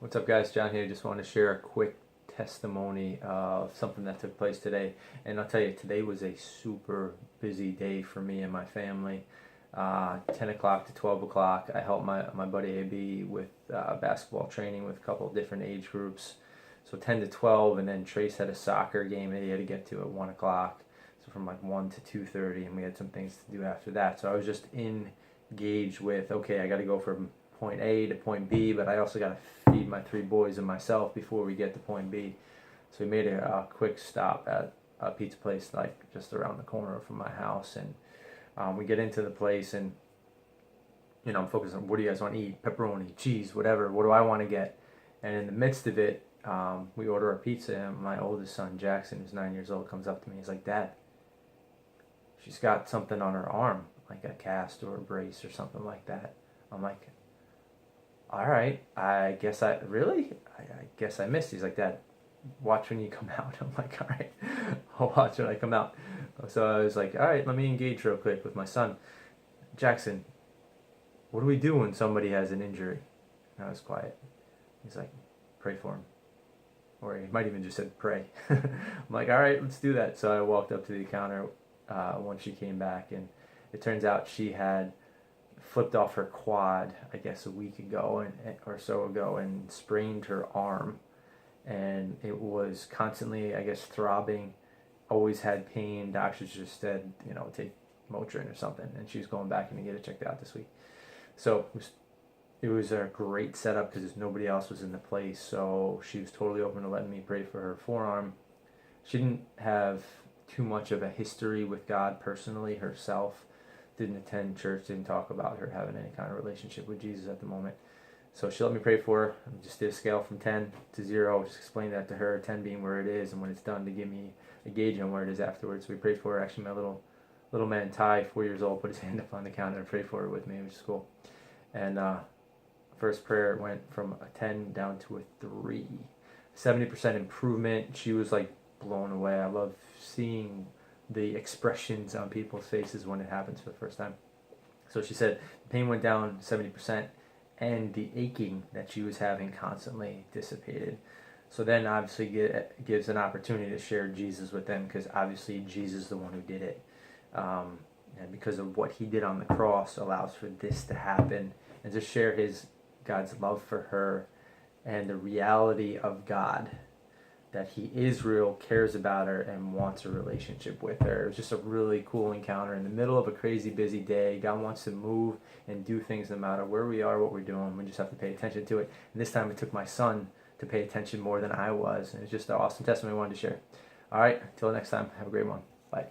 What's up, guys? John here. Just want to share a quick testimony of something that took place today. And I'll tell you, today was a super busy day for me and my family. 10 o'clock to 12 o'clock, I helped my buddy AB with basketball training with a couple of different age groups. So 10 to 12, and then Trace had a soccer game that he had to get to at 1 o'clock. So from like 1 to 2:30, and we had some things to do after that. So I was just engaged with, okay, I got to go from point A to point B, but I also got to feed my three boys and myself before we get to point B. So we made a quick stop at a pizza place like just around the corner from my house, and we get into the place, and I'm focused on, what do you guys want to eat? Pepperoni, cheese, whatever. What do I want to get? And in the midst of it, we order a pizza, and my oldest son Jackson, who's 9 years old, comes up to me. He's like, "Dad, she's got something on her arm, like a cast or a brace or something like that." I'm like, all right, I guess I guess I missed. He's like, "Dad, watch when you come out." I'm like, all right, I'll watch when I come out. So I was like, all right, let me engage real quick with my son. "Jackson, what do we do when somebody has an injury?" And I was quiet. He's like, "Pray for him." Or he might even just said pray. I'm like, all right, let's do that. So I walked up to the counter once she came back, and it turns out she had flipped off her quad, I guess a week ago or so ago, and sprained her arm, and it was constantly, I guess, throbbing. Always had pain. Doctors just said, take Motrin or something, and she was going back in to get it checked out this week. So it was a great setup because nobody else was in the place, so she was totally open to letting me pray for her forearm. She didn't have too much of a history with God personally herself. Didn't attend church, didn't talk about her having any kind of relationship with Jesus at the moment. So she let me pray for her. I just did a scale from 10 to 0, just explained that to her, 10 being where it is, and when it's done to give me a gauge on where it is afterwards. So we prayed for her. Actually, my little man Ty, 4 years old, put his hand up on the counter and prayed for her with me, which is cool. And first prayer went from a 10 down to a 3. 70% improvement. She was like blown away. I love seeing the expressions on people's faces when it happens for the first time. So she said the pain went down 70%, and the aching that she was having constantly dissipated. So then obviously gives an opportunity to share Jesus with them, because obviously Jesus is the one who did it. And because of what he did on the cross allows for this to happen, and to share God's love for her and the reality of God, that he is real, cares about her, and wants a relationship with her. It was just a really cool encounter in the middle of a crazy busy day. God wants to move and do things no matter where we are, what we're doing. We just have to pay attention to it. And this time it took my son to pay attention more than I was. And it's just an awesome testimony I wanted to share. All right, until next time, have a great one. Bye.